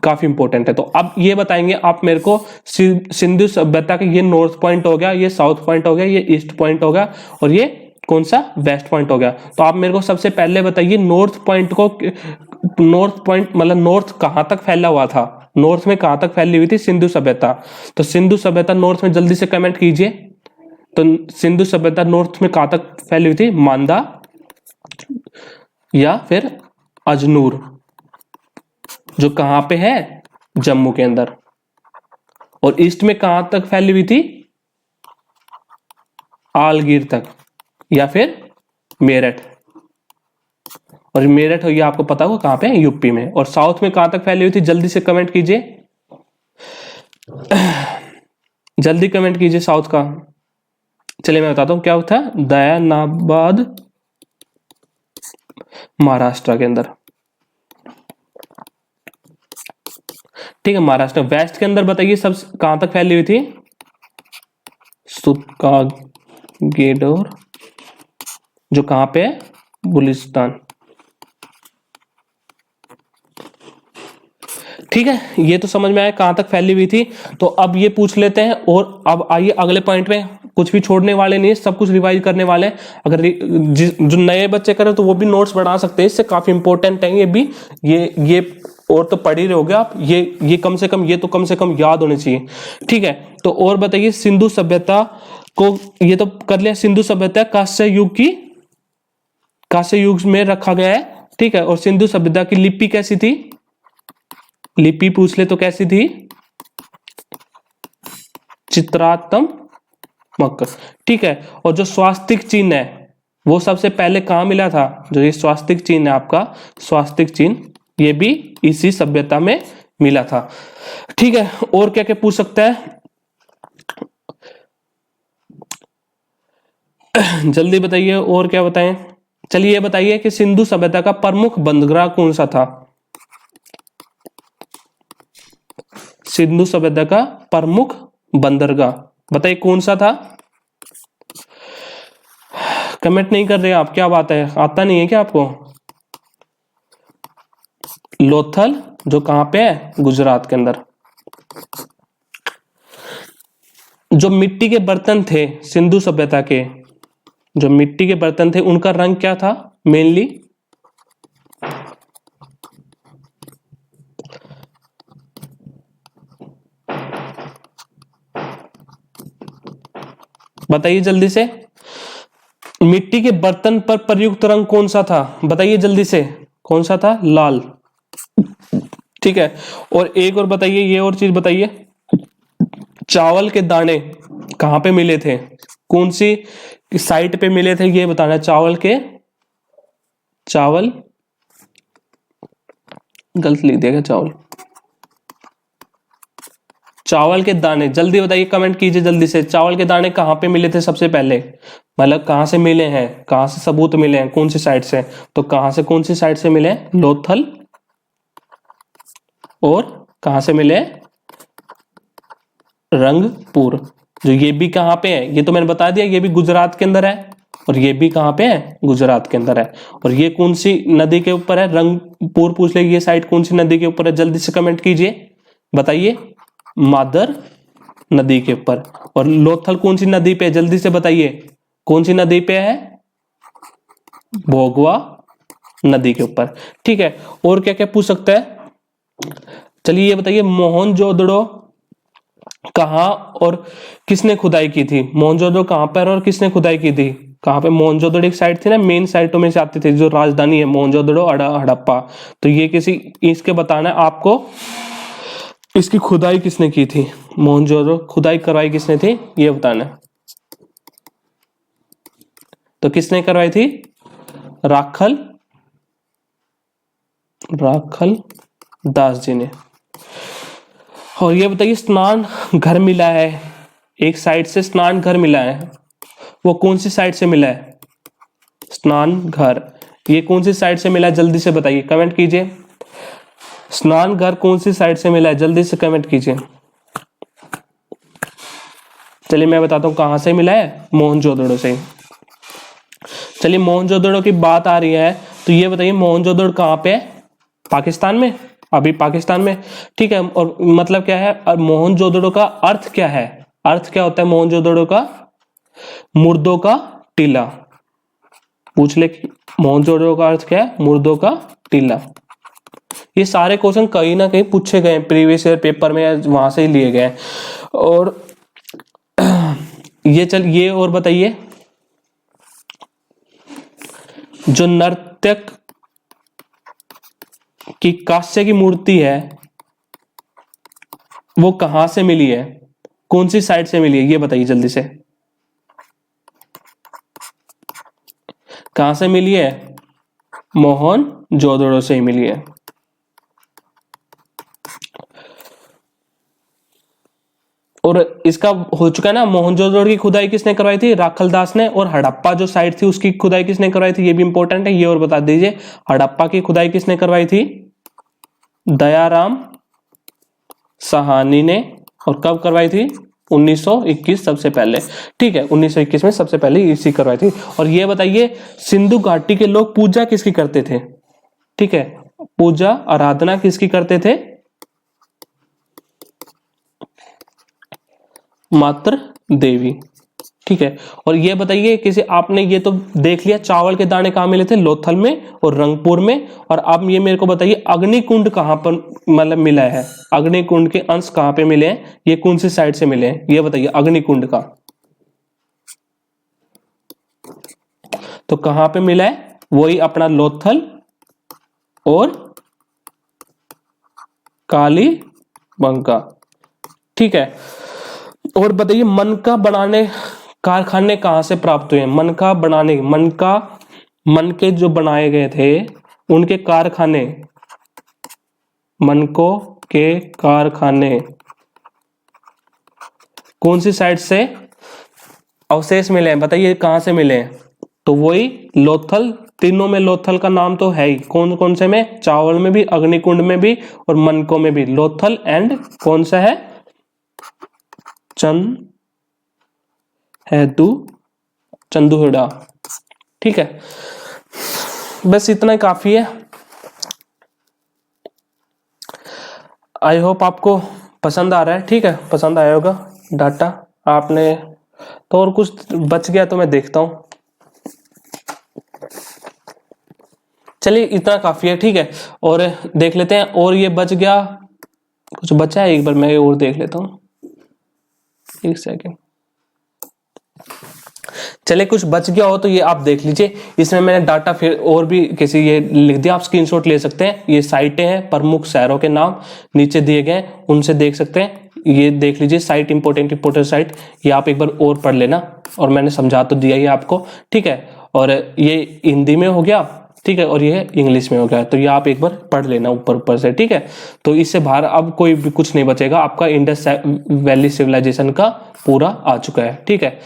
काफी इंपॉर्टेंट है। तो अब ये बताएंगे आप मेरे को, सिंधु सभ्यता के ये नॉर्थ पॉइंट हो गया, ये साउथ पॉइंट हो गया, ये ईस्ट पॉइंट हो गया, और ये कौन सा, वेस्ट पॉइंट हो गया। तो आप मेरे को सबसे पहले बताइए नॉर्थ पॉइंट को, नॉर्थ पॉइंट मतलब नॉर्थ कहां तक फैला हुआ था, नॉर्थ में कहां तक फैली हुई थी सिंधु सभ्यता। तो सिंधु सभ्यता नॉर्थ में जल्दी से कमेंट कीजिए। तो सिंधु सभ्यता नॉर्थ में कहां तक फैली हुई थी, मांदा या फिर अजनूर, जो कहां पे है, जम्मू के अंदर। और ईस्ट में कहां तक फैली हुई थी, आलगीर तक या फिर मेरठ। और मेरठ ये आपको पता होगा कहां पे, यूपी में। और साउथ में कहां तक फैली हुई थी, जल्दी से कमेंट कीजिए, जल्दी कमेंट कीजिए साउथ का। चलिए मैं बताता हूं क्या था, दयानाबाद महाराष्ट्र के अंदर, ठीक है, महाराष्ट्र। वेस्ट के अंदर बताइए सब कहां तक फैली हुई थी, सुतका गेडोर, जो कहां पे है, बुलिस्तान, ठीक है, ये तो समझ में आया कहां तक फैली हुई थी। तो अब ये पूछ लेते हैं, और अब आइए अगले पॉइंट में, कुछ भी छोड़ने वाले नहीं है, सब कुछ रिवाइज करने वाले हैं। अगर जो नए बच्चे करें तो वो भी नोट्स बढ़ा सकते हैं, इससे काफी इंपॉर्टेंट है ये भी। ये और तो पढ़ ही रहोगे आप, ये कम से कम, ये तो कम से कम याद होने चाहिए। ठीक है, तो और बताइए, सिंधु सभ्यता को, ये तो कर लिया, सिंधु सभ्यता कांस्य युग में रखा गया है। ठीक है, और सिंधु सभ्यता की लिपि कैसी थी? लिपि पूछ ले तो कैसी थी? चित्रात्मक। ठीक है, और जो स्वास्तिक चिन्ह है वो सबसे पहले कहां मिला था? जो ये स्वास्तिक चिन्ह है आपका, स्वास्तिक चिन्ह, ये भी इसी सभ्यता में मिला था। ठीक है, और क्या क्या पूछ सकता है? जल्दी बताइए, और क्या बताएं? चलिए ये बताइए कि सिंधु सभ्यता का प्रमुख बंदरगाह कौन सा था? सिंधु सभ्यता का प्रमुख बंदरगाह बताइए कौन सा था? कमेंट नहीं कर रहे आप, क्या बात है, आता नहीं है क्या आपको? लोथल, जो कहां पे है? गुजरात के अंदर। जो मिट्टी के बर्तन थे सिंधु सभ्यता के, जो मिट्टी के बर्तन थे, उनका रंग क्या था मेनली? बताइए जल्दी से, मिट्टी के बर्तन पर प्रयुक्त रंग कौन सा था? बताइए जल्दी से, कौन सा था? लाल। ठीक है, और एक और बताइए, ये और चीज बताइए, चावल के दाने कहां पे मिले थे? कौन सी साइट पे मिले थे ये बताना। चावल गलत लिख दिया, चावल के दाने, जल्दी बताइए, कमेंट कीजिए जल्दी से। चावल के दाने कहां पे मिले थे सबसे पहले? मतलब कहां से मिले हैं, कहां से सबूत मिले हैं, कौन सी साइड से? तो कहां से, कौन सी साइड से मिले? लोथल। और कहां से मिले? रंगपुर। जो ये भी कहां पे है, ये तो मैंने बता दिया, ये भी गुजरात के अंदर है, और ये भी कहां पे है? गुजरात के अंदर है। और ये कौन सी नदी के ऊपर है? रंगपुर पूछ ले, ये साइड कौन सी नदी के ऊपर है? जल्दी से कमेंट कीजिए, बताइए। मादर नदी के ऊपर। और लोथल कौन सी नदी पे? जल्दी से बताइए, कौन सी नदी पे है? भोगवा नदी के ऊपर। ठीक है, और क्या क्या पूछ सकता है? चलिए ये बताइए, मोहनजोदड़ो कहां और किसने खुदाई की थी? मोहनजोदड़ो कहां पर और किसने खुदाई की थी? कहां पे? मोहनजोदड़ो एक साइट थी ना, मेन साइटों में से आती थी, जो राजधानी है मोहनजोदड़ो, हड़प्पा। तो ये इसके बताना है आपको, इसकी खुदाई किसने की थी? मोहनजोदड़ो खुदाई करवाई किसने थी, ये बताना है। तो किसने करवाई थी? राखल दास जी ने। और ये बताइए, स्नान घर मिला है, एक साइड से स्नान घर मिला है, वो कौन सी साइड से मिला है? स्नान घर, ये कौन सी साइड से मिला है? जल्दी से बताइए, कमेंट कीजिए। स्नान घर कौन सी साइड से मिला है? जल्दी से कमेंट कीजिए। चलिए मैं बताता हूं कहां से मिला है, मोहनजोदड़ो से। चलिए मोहनजोदड़ो की बात आ रही है, तो ये बताइए मोहनजोदड़ो कहां पे है? पाकिस्तान में, अभी पाकिस्तान में। ठीक है, और मतलब क्या है, और मोहनजोदड़ो का अर्थ क्या है? अर्थ क्या होता है मोहनजोदड़ो का? मुर्दों का टीला। पूछ ले, मोहनजोदड़ो का अर्थ क्या है? मुर्दों का टीला। ये सारे क्वेश्चन कहीं ना कहीं पूछे गए प्रीवियस ईयर पेपर में, वहां से ही लिए गए। और ये और बताइए, जो नर्तक की कांस्य की मूर्ति है वो कहां से मिली है? कौन सी साइड से मिली है, ये बताइए जल्दी से। कहां से मिली है? मोहनजोदड़ो से ही मिली है। और इसका हो चुका है ना, मोहनजोदड़ो की खुदाई किसने करवाई थी? राखल दास ने। और हड़प्पा जो साइट थी उसकी खुदाई किसने करवाई थी? ये भी इंपॉर्टेंट है, ये और बता दीजिए, हड़प्पा की खुदाई किसने करवाई थी? दयाराम साहनी ने। और कब करवाई थी? 1921 सबसे पहले। ठीक है, 1921 में सबसे पहले इसी करवाई थी। और ये बताइए, सिंधु घाटी के लोग पूजा किसकी करते थे? ठीक है, पूजा आराधना किसकी करते थे? मात्र देवी। ठीक है, और ये बताइए किसी आपने ये तो देख लिया चावल के दाने कहाँ मिले थे, लोथल में और रंगपुर में। और अब ये मेरे को बताइए अग्निकुंड कहाँ पर मतलब मिला है, अग्निकुंड के अंश कहाँ पे मिले हैं, ये कौन सी साइड से मिले हैं, ये बताइए अग्निकुंड का। तो कहां पे मिला है, वही अपना लोथल और कालीबंगा। ठीक है, और बताइए मनका बनाने कारखाने कहां से प्राप्त हुए हैं, मनका बनाने, मन के जो बनाए गए थे उनके कारखाने, मनकों के कारखाने कौन सी साइड से अवशेष मिले हैं, बताइए कहां से मिले हैं। तो वही लोथल, तीनों में लोथल का नाम तो है ही, कौन कौन से में, चावल में भी, अग्निकुंड में भी और मनकों में भी, लोथल एंड कौन सा है, चंदुहड़ा। ठीक है, बस इतना ही काफी है। आई होप आपको पसंद आ रहा है। ठीक है, पसंद आया होगा डाटा आपने तो, और कुछ बच गया तो मैं देखता हूं। चलिए इतना काफी है। ठीक है, और देख लेते हैं, और ये बच गया, कुछ बचा है, एक बार मैं और देख लेता हूं, एक सेकेंड। चलिए कुछ बच गया हो तो ये आप देख लीजिए, इसमें मैंने डाटा फिर और भी किसी ये लिख दिया, आप स्क्रीनशॉट ले सकते हैं। ये साइटें हैं, प्रमुख शहरों के नाम नीचे दिए गए, उनसे देख सकते हैं। ये देख लीजिए साइट, इंपोर्टेंट साइट, ये आप एक बार और पढ़ लेना, और मैंने समझा तो दिया ही आपको। ठीक है, और ये हिंदी में हो गया, ठीक है, और ये इंग्लिश में हो गया, तो ये आप एक बार पढ़ लेना ऊपर से। ठीक है, तो इससे बाहर अब कोई भी कुछ नहीं बचेगा, आपका इंडस वैली सिविलाइजेशन का पूरा आ चुका है। ठीक है,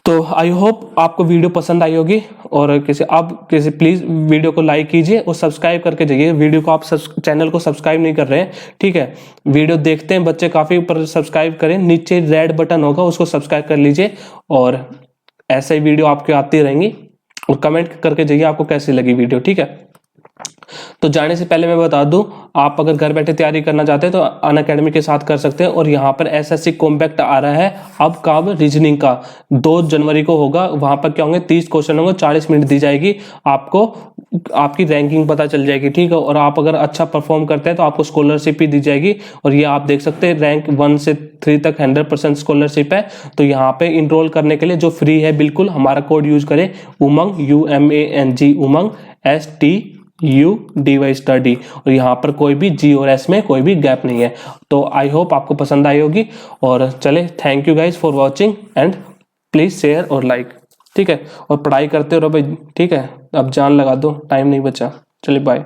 तो आई होप आपको वीडियो पसंद आई होगी, और किसी प्लीज वीडियो को लाइक कीजिए और सब्सक्राइब करके जाइए। वीडियो को आप चैनल को सब्सक्राइब नहीं कर रहे हैं, ठीक है, वीडियो देखते हैं बच्चे काफी, ऊपर सब्सक्राइब करें, नीचे रेड बटन होगा उसको सब्सक्राइब कर लीजिए, और ऐसे ही वीडियो आपके आती रहेंगी, और कमेंट करके जाइए आपको कैसी लगी वीडियो। ठीक है, तो जाने से पहले मैं बता दूं, आप अगर घर बैठे तैयारी करना चाहते हैं तो अनअकैडमी के साथ कर सकते हैं। और यहाँ पर एसएससी कॉम्पैक्ट आ रहा है अब कब, रीजनिंग का 2 जनवरी को होगा। वहां पर क्या होंगे, 30 क्वेश्चन होंगे, 40 मिनट दी जाएगी आपको, आपकी रैंकिंग पता चल जाएगी। ठीक है, और आप अगर अच्छा परफॉर्म करते हैं तो आपको स्कॉलरशिप भी दी जाएगी। और ये आप देख सकते हैं रैंक 1 से 3 तक 100% स्कॉलरशिप है। तो यहाँ पे इनरोल करने के लिए जो फ्री है बिल्कुल, हमारा कोड यूज करें, उमंग UMANG, उमंग STUDY स्टडी, और यहाँ पर कोई भी G और S में कोई भी गैप नहीं है। तो आई होप आपको पसंद आई होगी, और चले, thank you guys for watching, and please share और लाइक। ठीक है, और पढ़ाई करते रहो भाई। ठीक है, अब जान लगा दो, टाइम नहीं बचा। चलिए बाय।